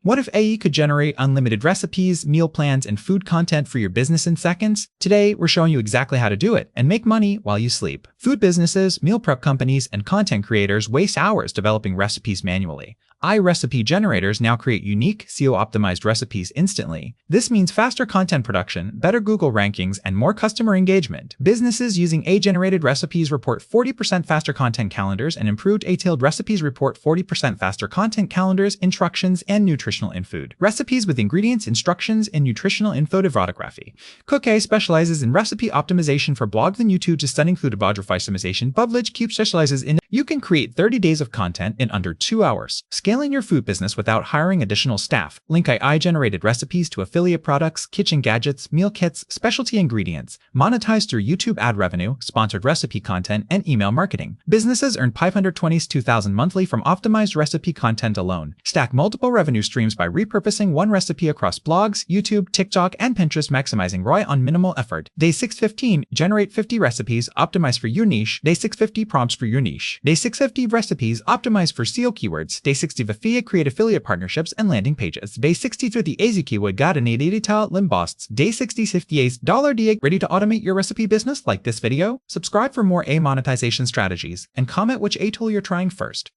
What if AI could generate unlimited recipes, meal plans, and food content for your business in seconds? Today, we're showing you exactly how to do it and make money while you sleep. Food businesses, meal prep companies, and content creators waste hours developing recipes manually. iRecipe generators now create unique, SEO-optimized recipes instantly. This means faster content production, better Google rankings, and more customer engagement. Businesses using AI-generated recipes report 40% faster content calendars, and improved AI-tailed recipes report 40% faster content calendars, instructions, and nutritional info. Recipes with ingredients, instructions, and nutritional info. Photography. Cook.AI specializes in recipe optimization for blogs and YouTube to stunning food optimization. Bubblage Cube specializes in. You can create 30 days of content in under 2 hours. Scaling your food business without hiring additional staff. Link AI-generated recipes to affiliate products, kitchen gadgets, meal kits, specialty ingredients. Monetize through YouTube ad revenue, sponsored recipe content, and email marketing. Businesses earn $522,000 monthly from optimized recipe content alone. Stack multiple revenue streams by repurposing one recipe across blogs, YouTube, TikTok, and Pinterest, maximizing ROI on minimal effort. Day 615, generate 50 recipes, optimize for your niche. Day 650, prompts for your niche. Day 650, recipes, optimize for SEO keywords. Day 60, create affiliate partnerships and landing pages. Day 63, the AZ keyword got an edital limbosts. Day 60, $58 ready to automate your recipe business? Like this video, subscribe for more AI monetization strategies, and comment which AI tool you're trying first.